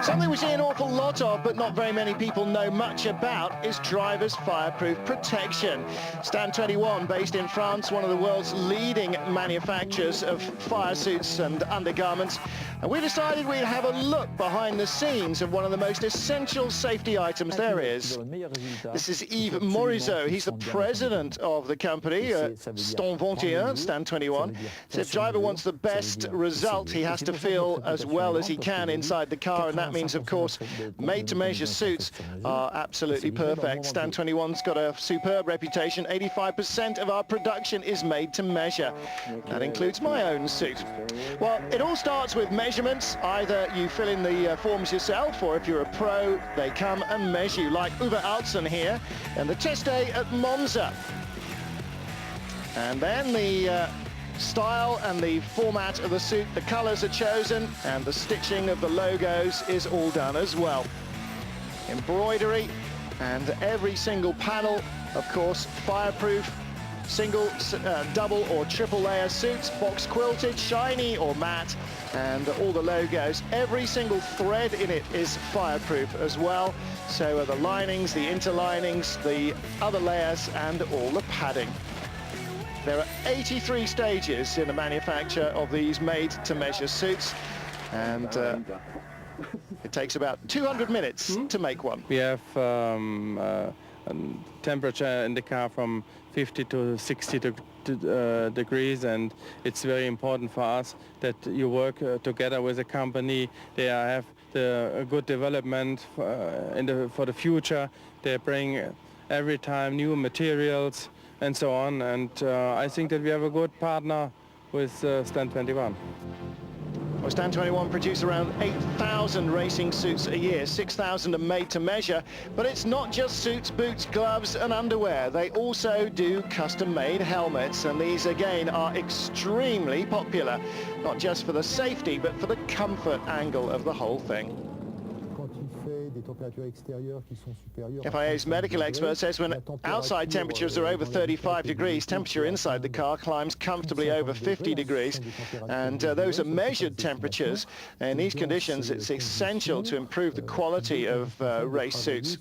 Something we see an awful lot of, but not very many people know much about, is driver's fireproof protection. Stand21, based in France, one of the world's leading manufacturers of fire suits and undergarments. And we decided we'd have a look behind the scenes of one of the most essential safety items there is. This is Yves Morisot. He's the president of the company, Stand21, Stand21. So if driver wants the best result, he has to feel as well as he can inside the car, and that means, of course, made-to-measure suits are absolutely perfect. Stand21's got a superb reputation. 85% of our production is made to measure. That includes my own suit. Well, it all starts with measurements. Either you fill in the forms yourself, or if you're a pro, they come and measure you, like Uwe Altzen here and the test day at Monza. And then the style and the format of the suit, the colors are chosen, and the stitching of the logos is all done as well. Embroidery, and every single panel, of course, fireproof, single, double or triple layer suits, box quilted, shiny or matte, and all the logos. Every single thread in it is fireproof as well. So are the linings, the interlinings, the other layers, and all the padding. There are 83 stages in the manufacture of these made-to-measure suits, and it takes about 200 minutes to make one. We have a temperature in the car from 50 to 60 degrees, and it's very important for us that you work together with a company. They have a good development for the future. They bring every time new materials and so on, and I think that we have a good partner with Stand21. Well, Stand21 produce around 8,000 racing suits a year. 6,000 are made to measure, but it's not just suits, boots, gloves and underwear. They also do custom-made helmets, and these again are extremely popular, not just for the safety but for the comfort angle of the whole thing. FIA's medical expert says when outside temperatures are over 35 degrees, temperature inside the car climbs comfortably over 50 degrees, and those are measured temperatures. In these conditions, it's essential to improve the quality of race suits.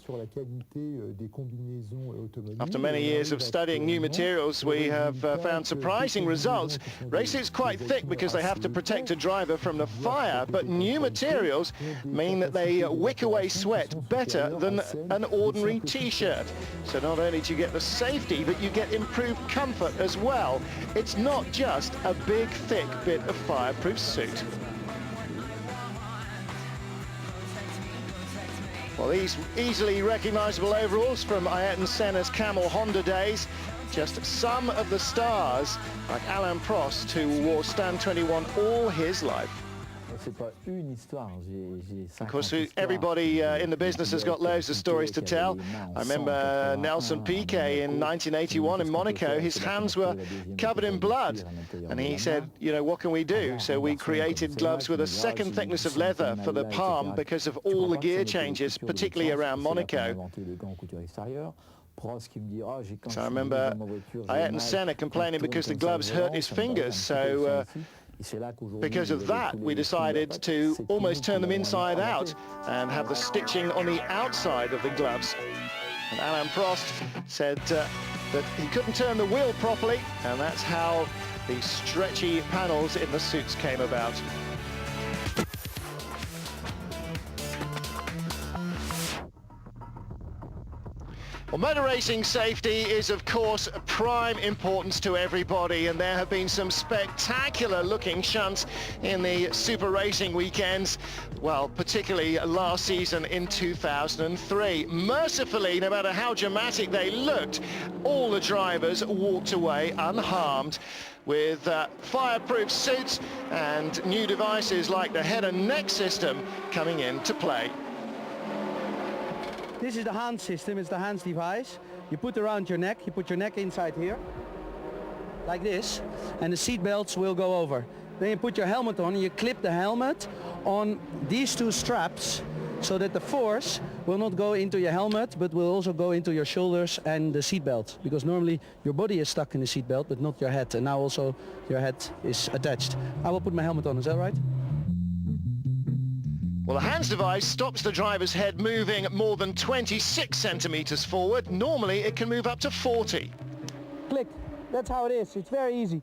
After many years of studying new materials, we have found surprising results. Race suits quite thick because they have to protect a driver from the fire, but new materials mean that they wick away sweat better than an ordinary t-shirt. So not only do you get the safety, but you get improved comfort as well. It's not just a big, thick bit of fireproof suit. Well, these easily recognizable overalls from Ayrton Senna's Camel Honda days, just some of the stars like Alain Prost, who wore Stand21 all his life. Of course, everybody in the business has got loads of stories to tell. I remember Nelson Piquet in 1981 in Monaco. His hands were covered in blood, and he said, you know, what can we do? So we created gloves with a second thickness of leather for the palm because of all the gear changes, particularly around Monaco. So I remember Ayrton Senna complaining because the gloves hurt his fingers. So because of that, we decided to almost turn them inside out and have the stitching on the outside of the gloves. And Alain Prost said that he couldn't turn the wheel properly, and that's how the stretchy panels in the suits came about. Well, motor racing safety is, of course, of prime importance to everybody, and there have been some spectacular looking shunts in the super racing weekends, well, particularly last season in 2003. Mercifully, no matter how dramatic they looked, all the drivers walked away unharmed with fireproof suits and new devices like the head and neck system coming into play. This is the Hans system, it's the Hans device. You put around your neck, you put your neck inside here, like this, and the seat belts will go over. Then you put your helmet on and you clip the helmet on these two straps so that the force will not go into your helmet but will also go into your shoulders and the seat belt, because normally your body is stuck in the seat belt but not your head, and now also your head is attached. I will put my helmet on, is that right? Well, the hands device stops the driver's head moving more than 26 centimeters forward. Normally, it can move up to 40. Click. That's how it is. It's very easy.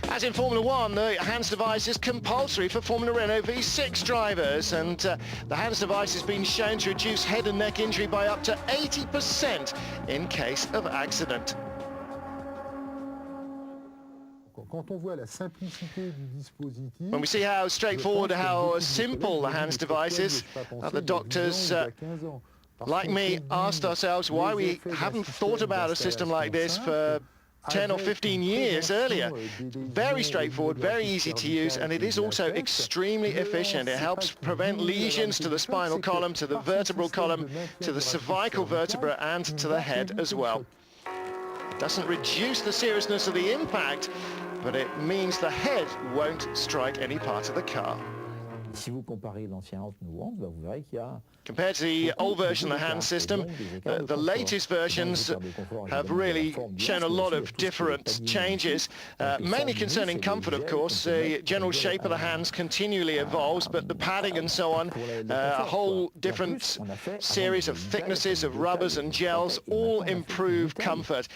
As in Formula One, the hands device is compulsory for Formula Renault V6 drivers, and the hands device has been shown to reduce head and neck injury by up to 80% in case of accident. When we see how straightforward, how simple the hands device is, the doctors, like me, asked ourselves why we haven't thought about a system like this for 10 or 15 years earlier. Very straightforward, very easy to use, and it is also extremely efficient. It helps prevent lesions to the spinal column, to the vertebral column, to the cervical vertebra, and to the head as well. It doesn't reduce the seriousness of the impact, but it means the head won't strike any part of the car. Compared to the old version of the hand system, the latest versions have really shown a lot of different changes, mainly concerning comfort, of course. The general shape of the hands continually evolves, but the padding and so on, a whole different series of thicknesses of rubbers and gels, all improve comfort.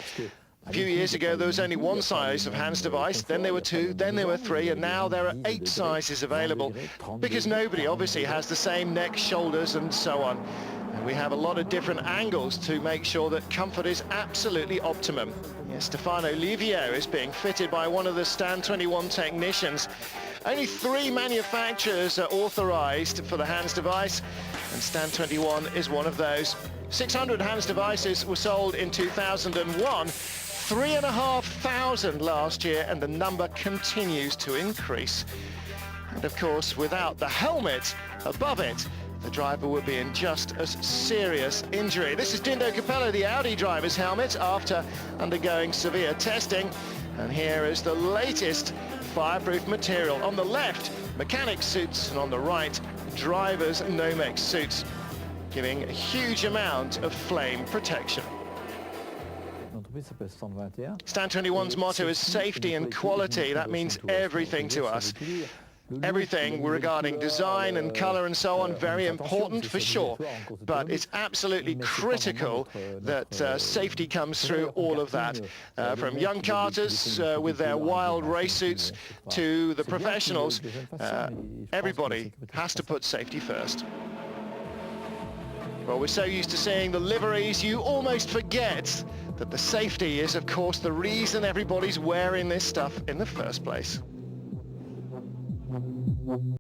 A few years ago, there was only one size of hands device, then there were two, then there were three, and now there are 8 sizes available, because nobody obviously has the same neck, shoulders, and so on. And we have a lot of different angles to make sure that comfort is absolutely optimum. Yes, Stefano Livio is being fitted by one of the Stand21 technicians. Only 3 manufacturers are authorized for the hands device, and Stand21 is one of those. 600 hands devices were sold in 2001. 3,500 last year, and the number continues to increase. And of course, without the helmet above it, the driver would be in just as serious injury. This is Dindo Capello, the Audi driver's helmet, after undergoing severe testing. And here is the latest fireproof material. On the left, mechanic suits, and on the right, driver's Nomex suits, giving a huge amount of flame protection. Stand21's motto is safety and quality. That means everything to us. Everything regarding design and color and so on, very important for sure, but it's absolutely critical that safety comes through all of that. From young karters with their wild race suits to the professionals, everybody has to put safety first. Well, we're so used to seeing the liveries, you almost forget that the safety is, of course, the reason everybody's wearing this stuff in the first place.